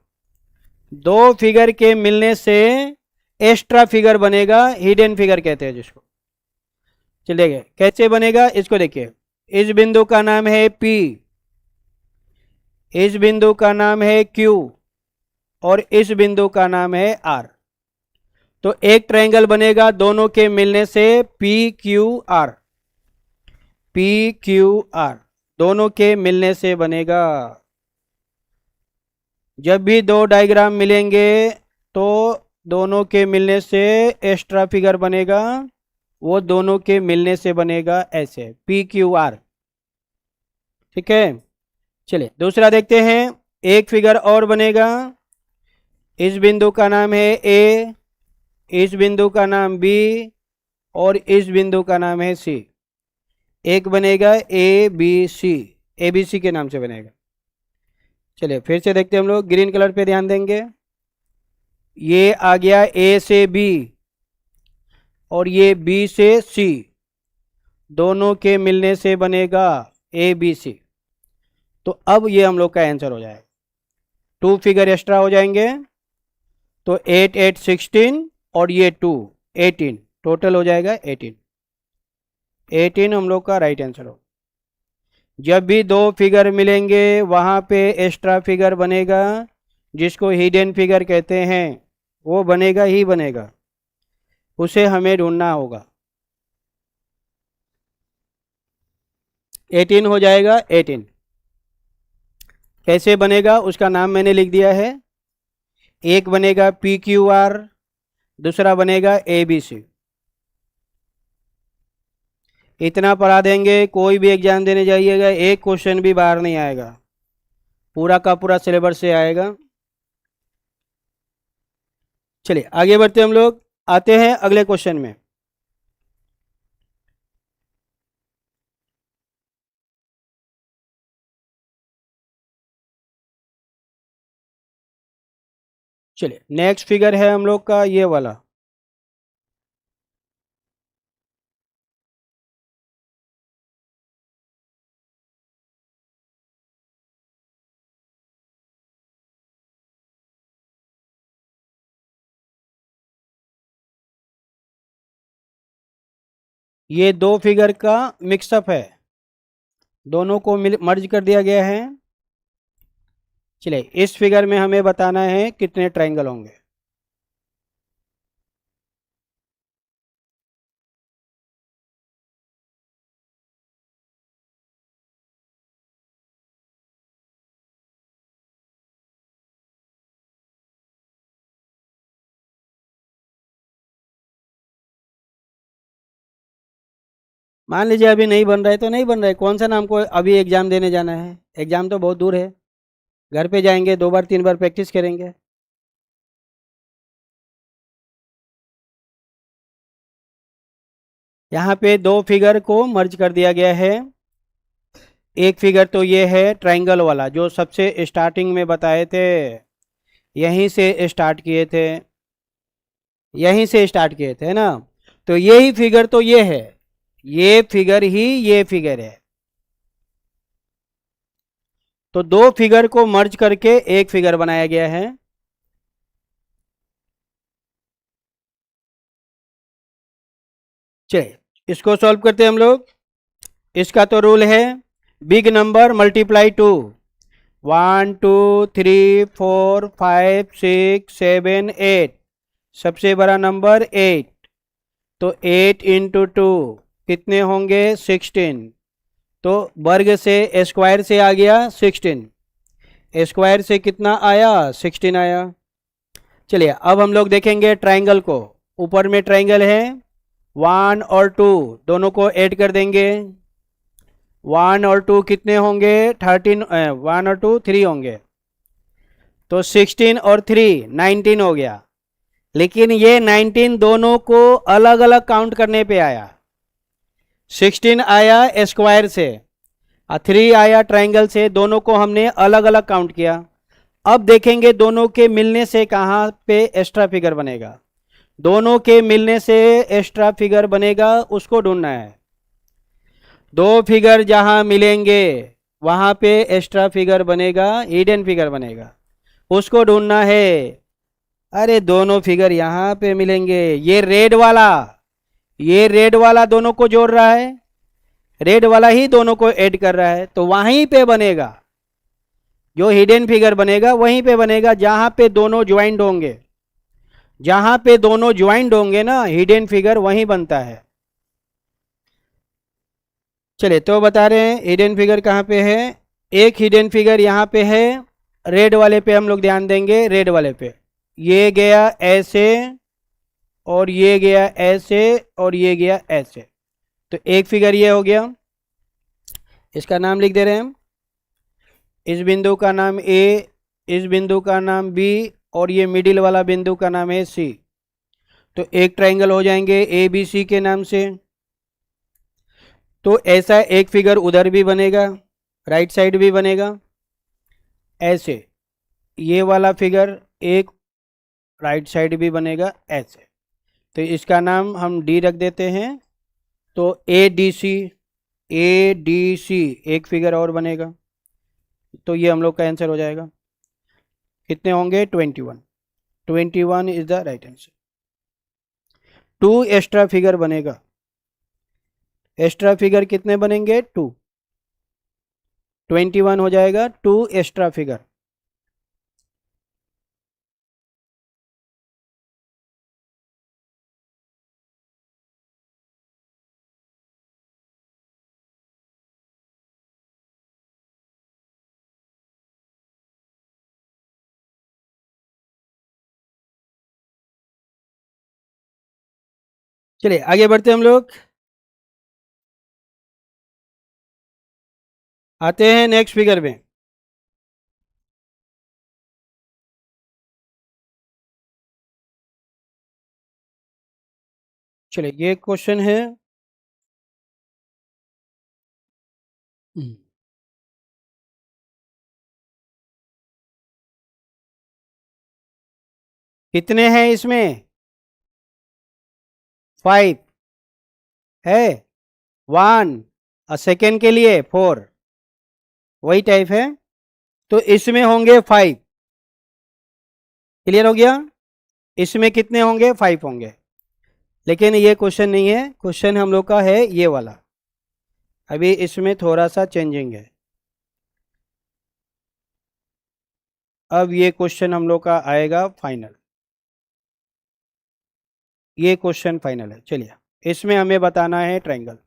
A: दो फिगर के मिलने से एक्स्ट्रा फिगर बनेगा, हिडन फिगर कहते हैं जिसको। चलिए कैसे बनेगा इसको देखिए। इस बिंदु का नाम है P, इस बिंदु का नाम है Q और इस बिंदु का नाम है R। तो एक ट्रायंगल बनेगा दोनों के मिलने से PQR, PQR दोनों के मिलने से बनेगा। जब भी दो डायग्राम मिलेंगे तो दोनों के मिलने से एक्स्ट्रा फिगर बनेगा, वो दोनों के मिलने से बनेगा ऐसे PQR। ठीक है। चलिए दूसरा देखते हैं। एक फिगर और बनेगा। इस बिंदु का नाम है A, इस बिंदु का नाम B और इस बिंदु का नाम है C। एक बनेगा ABC, ABC के नाम से बनेगा। चलिए फिर से देखते हैं हम लोग। ग्रीन कलर पे ध्यान देंगे। ये आ गया A से B और ये B से C, दोनों के मिलने से बनेगा ABC। तो अब ये हम लोग का आंसर हो जाएगा। टू फिगर एक्स्ट्रा हो जाएंगे तो 8 8 16 और ये 2 18, टोटल हो जाएगा 18। 18 हम लोग का राइट आंसर हो। जब भी दो फिगर मिलेंगे वहां पे एक्स्ट्रा फिगर बनेगा जिसको हिडन फिगर कहते हैं, वो बनेगा ही बनेगा, उसे हमें ढूंढना होगा। 18 हो जाएगा 18। कैसे बनेगा उसका नाम मैंने लिख दिया है। एक बनेगा PQR, दूसरा बनेगा ABC। इतना पढ़ा देंगे कोई भी एग्जाम देने जाइएगा एक क्वेश्चन भी बाहर नहीं आएगा, पूरा का पूरा सिलेबस से आएगा। चलिए आगे बढ़ते हम लोग, आते हैं अगले क्वेश्चन में। चलिए नेक्स्ट फिगर है हम लोग का ये वाला। ये दो फिगर का मिक्सअप है, दोनों को मर्ज कर दिया गया है। चलिए इस फिगर में हमें बताना है कितने ट्रायंगल होंगे। मान लीजिए अभी नहीं बन रहा है तो नहीं बन रहा है, कौन सा नाम को अभी एग्जाम देने जाना है, एग्जाम तो बहुत दूर है, घर पे जाएंगे 2 बार 3 बार प्रैक्टिस करेंगे। यहाँ पे दो फिगर को मर्ज कर दिया गया है। एक फिगर तो ये है ट्रायंगल वाला जो सबसे स्टार्टिंग में बताए थे, यहीं से स्टार्ट किए थे, यहीं से स्टार्ट किए थे ना। तो यही फिगर तो ये है, ये फिगर ही ये फिगर है। तो दो फिगर को मर्ज करके एक फिगर बनाया गया है। चलिए इसको सॉल्व करते हैं हम लोग। इसका तो रूल है बिग नंबर मल्टीप्लाई टू, 1 2 3 4 5 6 7 8, सबसे बड़ा नंबर 8। तो 8 इंटू टू कितने होंगे 16। तो वर्ग से स्क्वायर से आ गया 16, स्क्वायर से कितना आया 16 आया। चलिए अब हम लोग देखेंगे ट्रायंगल को। ऊपर में ट्रायंगल है 1 और 2, दोनों को ऐड कर देंगे। 1 और 2 कितने होंगे 13, 1 और 2 3 होंगे, तो 16 और 3 19 हो गया। लेकिन ये 19 दोनों को अलग अलग काउंट करने पे आया। 16 आया स्क्वायर से और 3 आया ट्रायंगल से, दोनों को हमने अलग अलग काउंट किया। अब देखेंगे दोनों के मिलने से कहाँ पे एक्स्ट्रा फिगर बनेगा, दोनों के मिलने से एक्स्ट्रा फिगर बनेगा उसको ढूंढना है। दो फिगर जहां मिलेंगे वहां पे एक्स्ट्रा फिगर बनेगा, हिडन फिगर बनेगा, उसको ढूंढना है। अरे दोनों फिगर यहां पे मिलेंगे, ये रेड वाला, ये रेड वाला दोनों को जोड़ रहा है, रेड वाला ही दोनों को ऐड कर रहा है, तो वहीं पे बनेगा जो हिडन फिगर बनेगा, वहीं पे बनेगा जहां पे दोनों ज्वाइंट होंगे। जहां पे दोनों ज्वाइंट होंगे ना हिडन फिगर वहीं बनता है। चलिए तो बता रहे हैं हिडन फिगर कहाँ पे है। एक हिडन फिगर यहाँ पे है, रेड वाले पे हम लोग ध्यान देंगे, रेड वाले पे ये गया ऐसे और ये गया ऐसे और ये गया ऐसे, तो एक फिगर ये हो गया, इसका नाम लिख दे रहे हैं हम। इस बिंदु का नाम ए, इस बिंदु का नाम बी और ये मिडिल वाला बिंदु का नाम है सी। तो एक ट्रायंगल हो जाएंगे ए बी सी के नाम से। तो ऐसा एक फिगर उधर भी बनेगा, राइट साइड भी बनेगा ऐसे, ये वाला फिगर एक राइट साइड भी बनेगा ऐसे। तो इसका नाम हम डी रख देते हैं। तो A D C, A D C एक फिगर और बनेगा, तो ये हम लोग का आंसर हो जाएगा। कितने होंगे 21, 21 is the right answer. 2 extra figure बनेगा, एक्स्ट्रा फिगर कितने बनेंगे 2, 21 हो जाएगा 2 एक्स्ट्रा फिगर। चलिए आगे बढ़ते हम लोग, आते हैं नेक्स्ट फिगर में। चलिए ये क्वेश्चन है, कितने हैं इसमें 5 है, 1 और सेकेंड के लिए 4, वही टाइप है। तो इसमें होंगे 5, क्लियर हो गया, इसमें कितने होंगे 5 होंगे। लेकिन ये क्वेश्चन नहीं है, क्वेश्चन हम लोग का है ये वाला। अभी इसमें थोड़ा सा चेंजिंग है। अब ये क्वेश्चन हम लोग का आएगा फाइनल, ये क्वेश्चन फाइनल है। चलिए, इसमें हमें बताना है ट्रायंगल।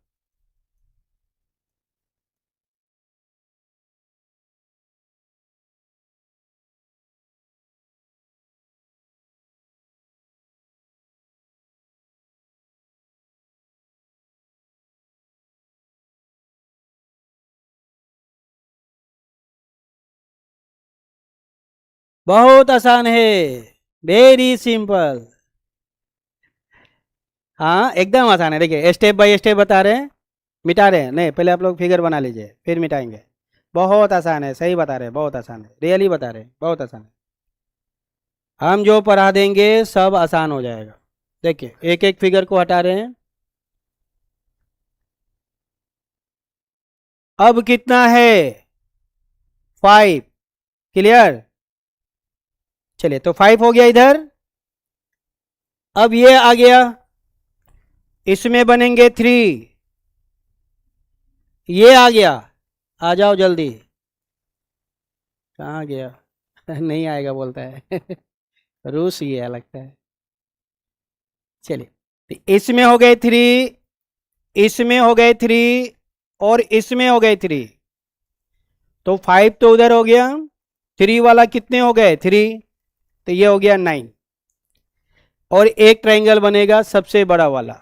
A: बहुत आसान है, वेरी सिंपल। हाँ एकदम आसान है। देखिए स्टेप बाय स्टेप बता रहे हैं, मिटा रहे हैं नहीं, पहले आप लोग फिगर बना लीजिए फिर मिटाएंगे। बहुत आसान है, सही बता रहे हैं, बहुत आसान है, रियली बता रहे हैं, बहुत आसान है। हम जो पढ़ा देंगे सब आसान हो जाएगा। देखिए एक एक फिगर को हटा रहे हैं। अब कितना है? 5। क्लियर? चलिए तो 5 हो गया इधर। अब ये आ गया, इसमें बनेंगे 3। ये आ गया, आ जाओ जल्दी। कहाँ गया? नहीं आएगा बोलता है। रूस गया लगता है। चलिए, तो इसमें हो गए 3, इसमें हो गए 3 और इसमें हो गए 3। तो 5 तो उधर हो गया, 3 वाला कितने हो गए? 3, तो ये हो गया 9। और एक ट्रायंगल बनेगा सबसे बड़ा वाला,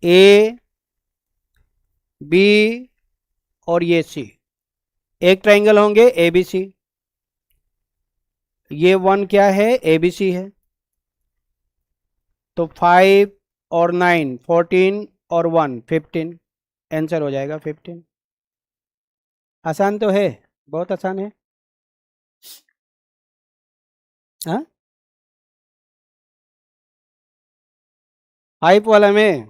A: ए बी और ये सी। एक ट्रायंगल होंगे ए बी सी। ये 1 क्या है? ए बी सी है। तो 5 और 9 14 और 1 15, आंसर हो जाएगा 15। आसान तो है, बहुत आसान है। हाँ, 5 वाला में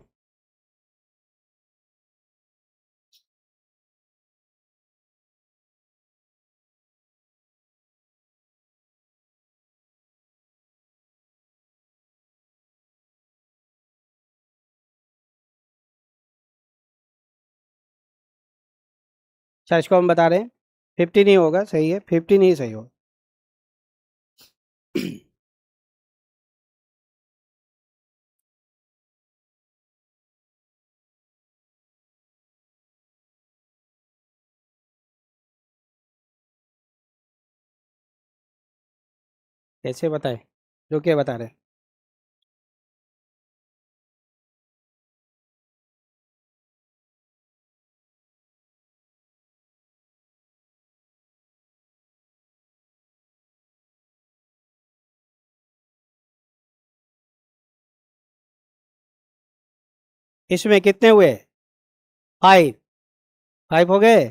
A: अच्छा, इसको हम बता रहे हैं 15 ही होगा, सही है, 15 ही सही होगा। कैसे बताए? जो क्या बता रहे हैं? इसमें कितने हुए? 5। 5 हो गए।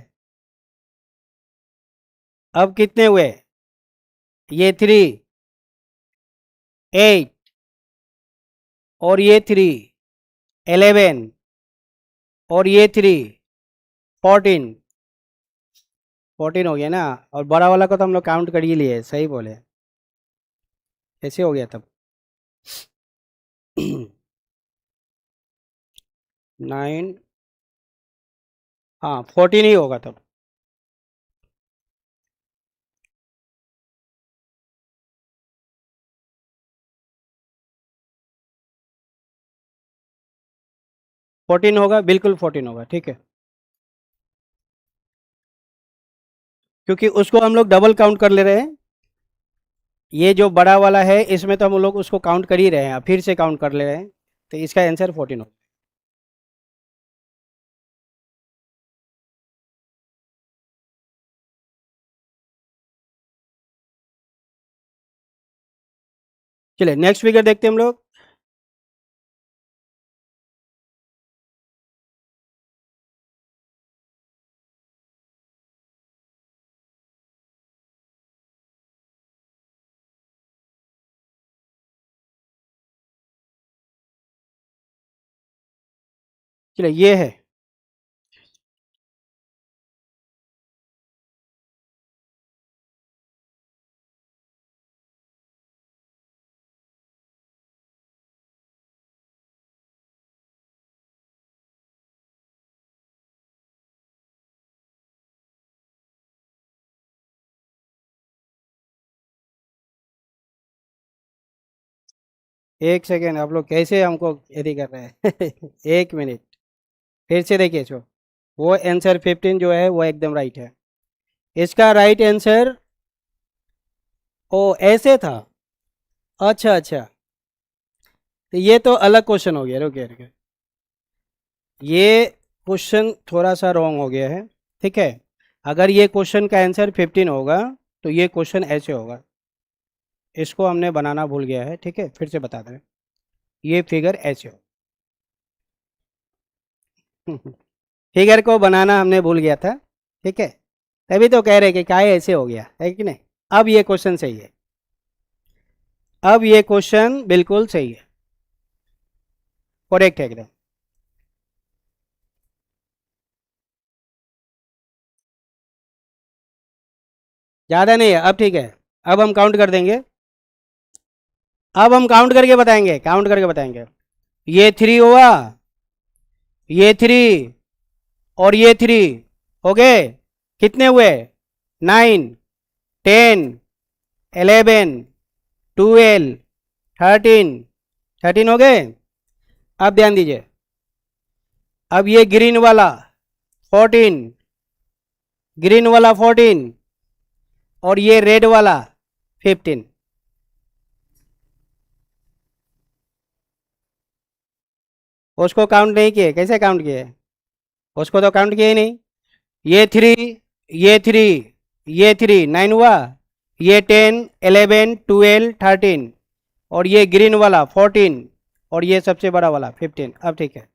A: अब कितने हुए? ये 3, 8 और ये 3, 11 और ये 3, 14। 14 हो गया ना। और बड़ा वाला को तो हम लोग काउंट कर ही लिए, सही बोले। कैसे हो गया तब? 9, हाँ 14 ही होगा तब। फोर्टीन होगा, बिल्कुल 14 होगा, ठीक है। क्योंकि उसको हम लोग डबल काउंट कर ले रहे हैं। ये जो बड़ा वाला है इसमें तो हम लोग उसको काउंट कर ही रहे हैं, फिर से काउंट कर ले रहे हैं, तो इसका आंसर 14 होगा। चलिए नेक्स्ट फिगर देखते हैं हम लोग। चलिए ये है, एक सेकेंड, आप लोग कैसे हमको यदि कर रहे हैं एक मिनट, फिर से देखिए। जो वो आंसर 15 जो है वो एकदम राइट है। इसका राइट आंसर ओ ऐसे था। अच्छा अच्छा, तो ये तो अलग क्वेश्चन हो गया। रुकिए रुकिए, ये क्वेश्चन थोड़ा सा रॉन्ग हो गया है। ठीक है, अगर ये क्वेश्चन का आंसर 15 होगा तो ये क्वेश्चन ऐसे होगा। इसको हमने बनाना भूल गया है। ठीक है, फिर से बता दें, ये फिगर ऐसे हो फिगर को बनाना हमने भूल गया था। ठीक है, तभी तो कह रहे कि काय ऐसे हो गया है कि नहीं। अब ये क्वेश्चन सही है, अब ये क्वेश्चन बिल्कुल सही है, करेक्ट है एकदम। ज़्यादा नहीं है, अब ठीक है। अब हम काउंट कर देंगे, अब हम काउंट करके बताएंगे, काउंट करके बताएंगे। ये 3 हुआ, ये 3 और ये 3 हो गए। कितने हुए? 9, 10, 11, 12, 13, 13 हो गए। अब ध्यान दीजिए, अब ये ग्रीन वाला 14, ग्रीन वाला 14 और ये रेड वाला 15। उसको काउंट नहीं किए, कैसे काउंट किए? उसको तो काउंट किए ही नहीं। ये 3, ये 3, ये 3 9 हुआ, ये 10, 11, 12, 13 और ये ग्रीन वाला 14 और ये सबसे बड़ा वाला 15। अब ठीक है,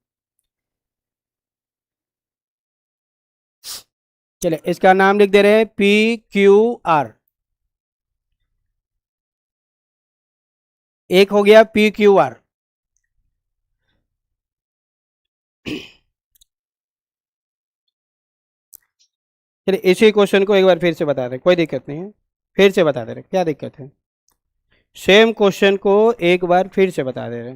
A: चलिए इसका नाम लिख दे रहे हैं PQR। एक हो गया PQR। चलिए इसी क्वेश्चन को एक बार फिर से बता दें, कोई दिक्कत नहीं है, फिर से बता दे रहे, क्या दिक्कत है? सेम क्वेश्चन को एक बार फिर से बता दे रहे।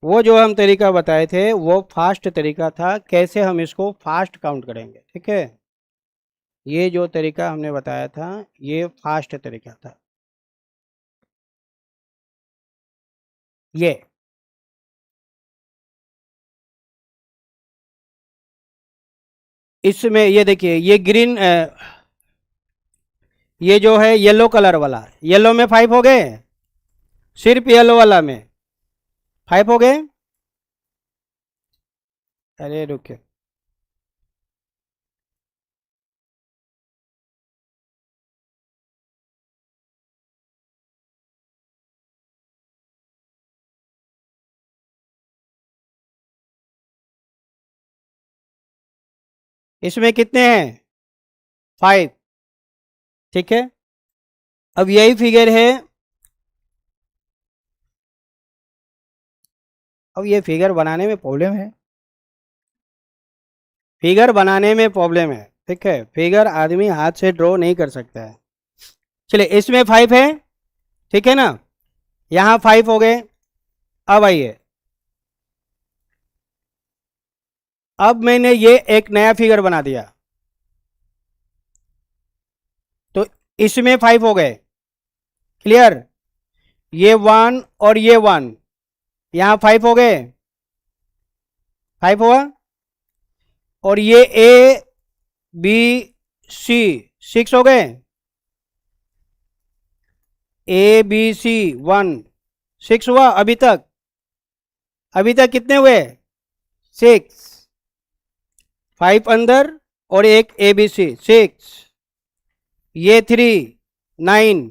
A: वो जो हम तरीका बताए थे वो फास्ट तरीका था, कैसे हम इसको फास्ट काउंट करेंगे। ठीक है, ये जो तरीका हमने बताया था ये फास्ट तरीका था। ये इसमें ये देखिए, ये ग्रीन ये जो है येलो कलर वाला, येलो में 5 हो गए, सिर्फ येलो वाला में 5 हो गए। अरे रुके, इसमें कितने हैं? 5। ठीक है, अब यही फिगर है। अब ये फिगर बनाने में प्रॉब्लम है, फिगर बनाने में प्रॉब्लम है। ठीक है, फिगर आदमी हाथ से ड्रॉ नहीं कर सकता है। चलिए इसमें 5 है, ठीक है ना, यहाँ 5 हो गए। अब आइए, अब मैंने ये एक नया फिगर बना दिया, तो इसमें 5 हो गए। क्लियर? ये 1 और ये 1, यहाँ 5 हो गए, 5 हुआ। और ये A B C 6 हो गए, ABC 1 6 हुआ। अभी तक, अभी तक कितने हुए? 6, 5 अंदर और एक ABC 6, ये 3 9,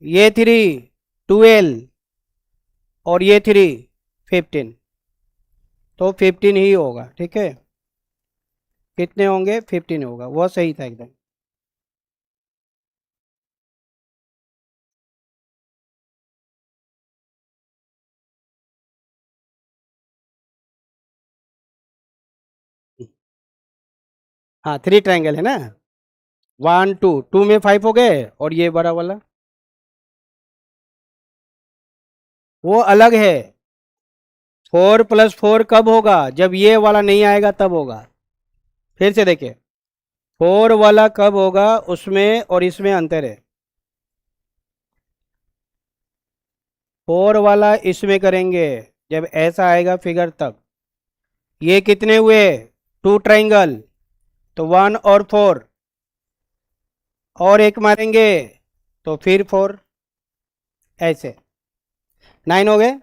A: ये 3 12 और ये 3 15। तो 15 ही होगा। ठीक है, कितने होंगे? 15 होगा, वो सही था एकदम। हाँ 3 ट्रायंगल है ना, 1 2, 2 में 5 हो गए और ये बड़ा वाला वो अलग है। 4 + 4 कब होगा? जब ये वाला नहीं आएगा तब होगा। फिर से देखिए, 4 वाला कब होगा, उसमें और इसमें अंतर है। 4 वाला इसमें करेंगे जब ऐसा आएगा फिगर तब। ये कितने हुए? 2 ट्राइंगल, तो 1 और 4, और एक मारेंगे तो फिर 4, ऐसे 9 हो गए।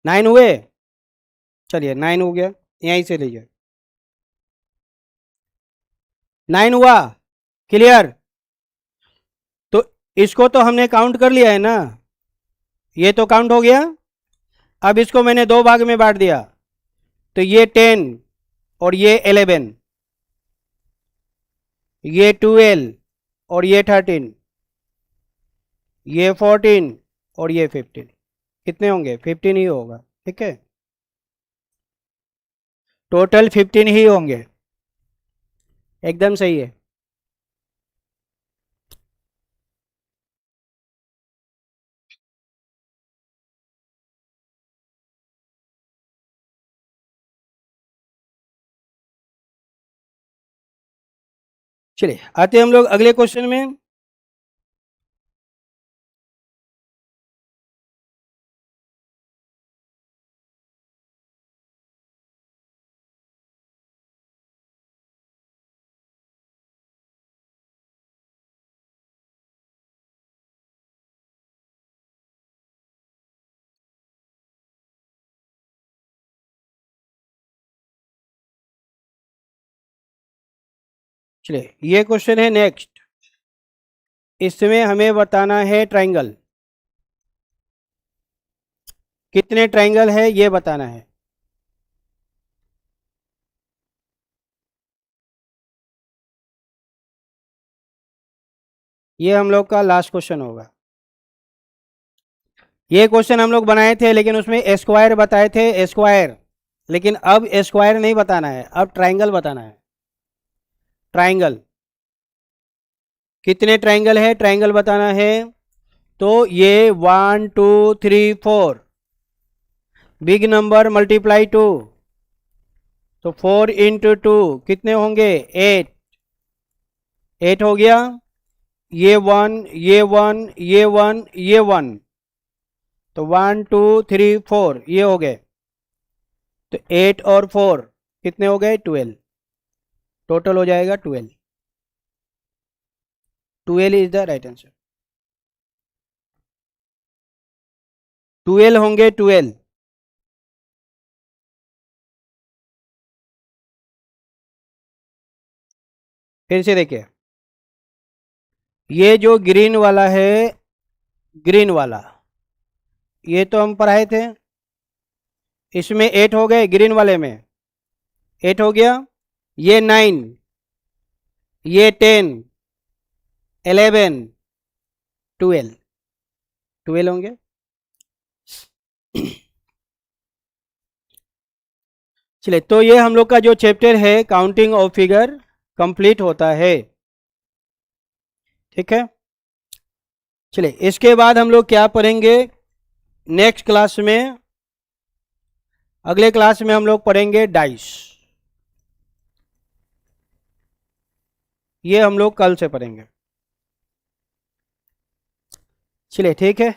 A: नाइन हुए, चलिए 9 हो गया, यहीं से लीजिए। 9 हुआ, क्लियर। तो इसको तो हमने काउंट कर लिया है ना, ये तो काउंट हो गया। अब इसको मैंने 2 भाग में बांट दिया, तो ये 10 और ये 11, ये 12 और ये 13, ये 14 और ये 15, कितने होंगे? 15 ही होगा, ठीक है। टोटल 15 ही होंगे, एकदम सही है। चलिए आते हैं हम लोग अगले क्वेश्चन में। चलिए ये क्वेश्चन है नेक्स्ट, इसमें हमें बताना है ट्राइंगल, कितने ट्राइंगल है ये बताना है। ये हम लोग का लास्ट क्वेश्चन होगा। ये क्वेश्चन हम लोग बनाए थे लेकिन उसमें स्क्वायर बताए थे, स्क्वायर, लेकिन अब स्क्वायर नहीं बताना है, अब ट्राइंगल बताना है। ट्राइंगल, कितने ट्राइंगल है ट्राइंगल बताना है। तो ये 1 2 3 4, बिग नंबर मल्टीप्लाई 2, तो 4 इंटू 2 कितने होंगे? 8, 8 हो गया। ये 1, ये 1, ये 1, ये 1, तो 1 2 3 4 ये हो गए, तो 8 और 4 कितने हो गए? 12, टोटल हो जाएगा 12। 12 इज द राइट आंसर। 12 होंगे, 12। फिर से देखिए, ये जो ग्रीन वाला है, ग्रीन वाला, ये तो हम पढ़ाए थे, इसमें 8 हो गए, ग्रीन वाले में 8 हो गया। ये 9, ये 10, 11, 12, 12 होंगे। चलिए तो ये हम लोग का जो चैप्टर है काउंटिंग ऑफ फिगर कंप्लीट होता है, ठीक है। चलिए इसके बाद हम लोग क्या पढ़ेंगे नेक्स्ट क्लास में, अगले क्लास में हम लोग पढ़ेंगे डाइस, ये हम लोग कल से पढ़ेंगे। चलिए ठीक है।